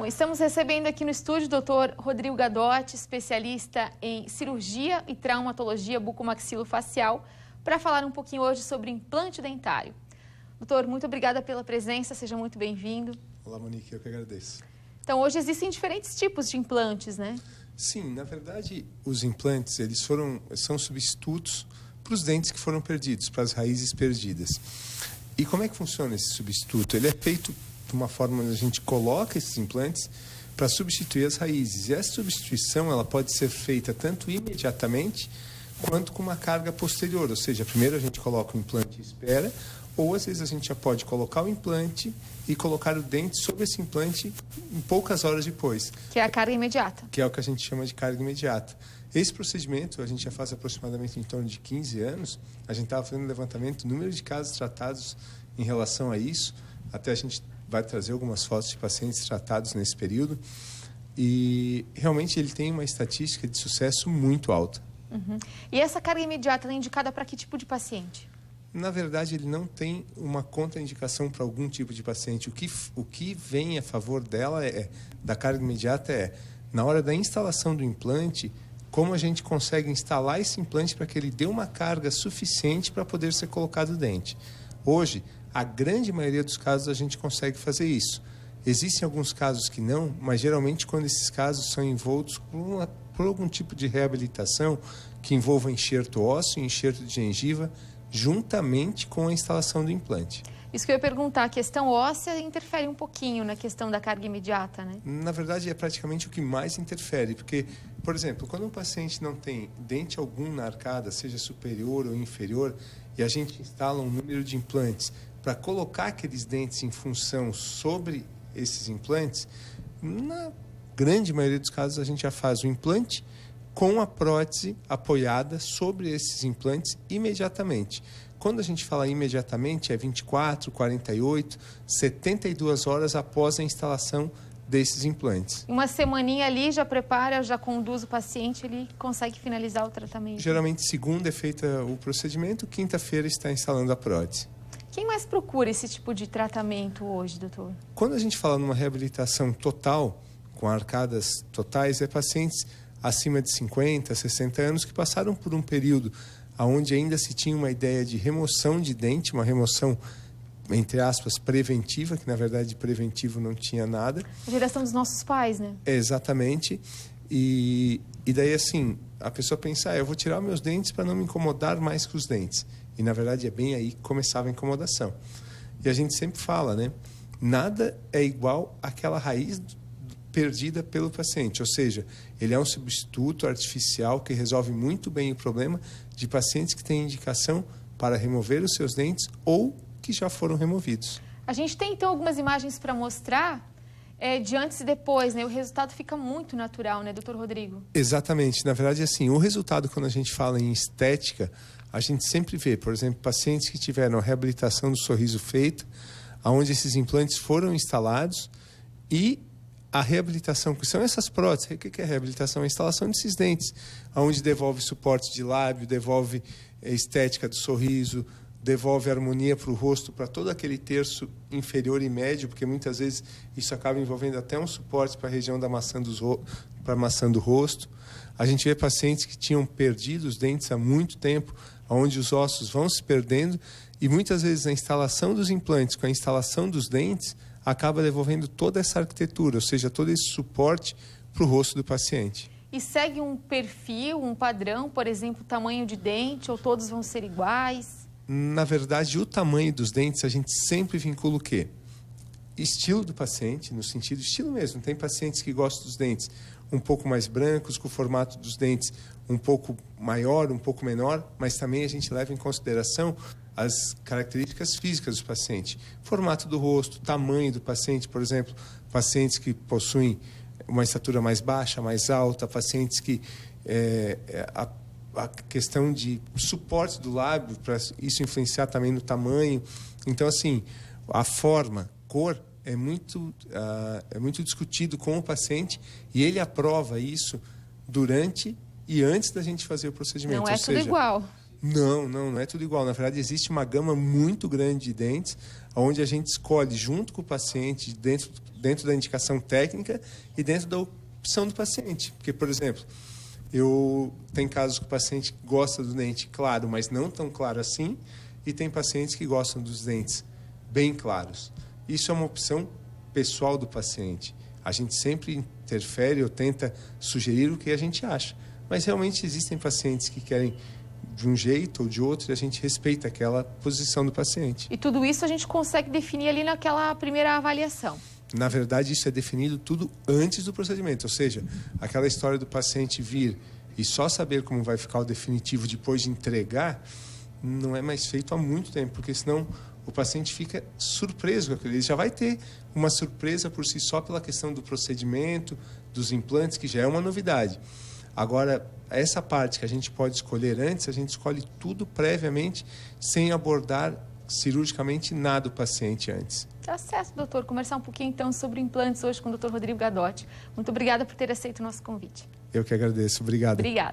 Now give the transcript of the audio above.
Estamos recebendo aqui no estúdio o Dr. Rodrigo Gadotti, especialista em cirurgia e traumatologia bucomaxilofacial, para falar um pouquinho hoje sobre implante dentário. Doutor, muito obrigada pela presença, seja muito bem-vindo. Olá, Monique, eu que agradeço. Então, hoje existem diferentes tipos de implantes, né? Sim, na verdade, os implantes são substitutos para os dentes que foram perdidos, para as raízes perdidas. E como é que funciona esse substituto? Ele é feito de uma forma onde a gente coloca esses implantes para substituir as raízes. E essa substituição ela pode ser feita tanto imediatamente quanto com uma carga posterior. Ou seja, primeiro a gente coloca o implante e espera, ou às vezes a gente já pode colocar o implante e colocar o dente sobre esse implante em poucas horas depois. Que é a carga imediata. Que é o que a gente chama de carga imediata. Esse procedimento a gente já faz aproximadamente em torno de 15 anos. A gente estava fazendo levantamento do número de casos tratados em relação a isso. Até a gente vai trazer algumas fotos de pacientes tratados nesse período. E realmente ele tem uma estatística de sucesso muito alta. Uhum. E essa carga imediata é indicada para que tipo de paciente? Na verdade, ele não tem uma contraindicação para algum tipo de paciente. O que vem a favor dela da carga imediata na hora da instalação do implante, como a gente consegue instalar esse implante para que ele dê uma carga suficiente para poder ser colocado o dente. Hoje, a grande maioria dos casos a gente consegue fazer isso. Existem alguns casos que não, mas geralmente quando esses casos são envoltos por algum tipo de reabilitação que envolva enxerto ósseo, enxerto de gengiva, juntamente com a instalação do implante. Isso que eu ia perguntar, a questão óssea interfere um pouquinho na questão da carga imediata, né? Na verdade, é praticamente o que mais interfere, porque, por exemplo, quando um paciente não tem dente algum na arcada, seja superior ou inferior, e a gente instala um número de implantes para colocar aqueles dentes em função sobre esses implantes, na grande maioria dos casos a gente já faz o implante com a prótese apoiada sobre esses implantes imediatamente. Quando a gente fala imediatamente, é 24, 48, 72 horas após a instalação desses implantes. Uma semaninha ali já prepara, já conduz o paciente, ele consegue finalizar o tratamento. Geralmente, segunda é feito o procedimento, quinta-feira está instalando a prótese. Quem mais procura esse tipo de tratamento hoje, doutor? Quando a gente fala numa reabilitação total, com arcadas totais, é pacientes acima de 50, 60 anos que passaram por um período onde ainda se tinha uma ideia de remoção de dente, uma remoção, entre aspas, preventiva, que na verdade preventivo não tinha nada. A geração dos nossos pais, né? Exatamente. E daí assim, a pessoa pensa, eu vou tirar meus dentes para não me incomodar mais com os dentes. E na verdade é bem aí que começava a incomodação. E a gente sempre fala, né? Nada é igual àquela raiz perdida pelo paciente, ou seja, ele é um substituto artificial que resolve muito bem o problema de pacientes que têm indicação para remover os seus dentes ou que já foram removidos. A gente tem então algumas imagens para mostrar de antes e depois, né? O resultado fica muito natural, né, doutor Rodrigo? Exatamente, na verdade assim, o resultado quando a gente fala em estética, a gente sempre vê, por exemplo, pacientes que tiveram a reabilitação do sorriso feita, onde esses implantes foram instalados e a reabilitação, que são essas próteses. O que é a reabilitação? A instalação desses dentes, onde devolve suporte de lábio, devolve a estética do sorriso, devolve harmonia para o rosto, para todo aquele terço inferior e médio, porque muitas vezes isso acaba envolvendo até um suporte para a região da maçã para a maçã do rosto. A gente vê pacientes que tinham perdido os dentes há muito tempo, onde os ossos vão se perdendo, e muitas vezes a instalação dos implantes com a instalação dos dentes acaba devolvendo toda essa arquitetura, ou seja, todo esse suporte para o rosto do paciente. E segue um perfil, um padrão, por exemplo, tamanho de dente, ou todos vão ser iguais? Na verdade, o tamanho dos dentes a gente sempre vincula o quê? Estilo do paciente, no sentido estilo mesmo. Tem pacientes que gostam dos dentes um pouco mais brancos, com o formato dos dentes um pouco maior, um pouco menor, mas também a gente leva em consideração as características físicas do paciente. Formato do rosto, tamanho do paciente, por exemplo, pacientes que possuem uma estatura mais baixa, mais alta, pacientes que a questão de suporte do lábio, para isso influenciar também no tamanho. Então, assim, a forma, cor, é muito discutido com o paciente e ele aprova isso durante e antes da gente fazer o procedimento. Não é tudo igual. Não é tudo igual. Na verdade, existe uma gama muito grande de dentes, onde a gente escolhe junto com o paciente, dentro da indicação técnica e dentro da opção do paciente. Porque, por exemplo, tem casos que o paciente gosta do dente claro, mas não tão claro assim, e tem pacientes que gostam dos dentes bem claros. Isso é uma opção pessoal do paciente. A gente sempre interfere ou tenta sugerir o que a gente acha. Mas realmente existem pacientes que querem de um jeito ou de outro e a gente respeita aquela posição do paciente. E tudo isso a gente consegue definir ali naquela primeira avaliação? Na verdade, isso é definido tudo antes do procedimento. Ou seja, aquela história do paciente vir e só saber como vai ficar o definitivo depois de entregar, não é mais feito há muito tempo, porque senão o paciente fica surpreso com aquilo. Ele já vai ter uma surpresa por si só pela questão do procedimento, dos implantes, que já é uma novidade. Agora, essa parte que a gente pode escolher antes, a gente escolhe tudo previamente, sem abordar cirurgicamente nada do paciente antes. Tá certo, doutor. Conversar um pouquinho então sobre implantes hoje com o doutor Rodrigo Gadotti. Muito obrigada por ter aceito o nosso convite. Eu que agradeço. Obrigado. Obrigada.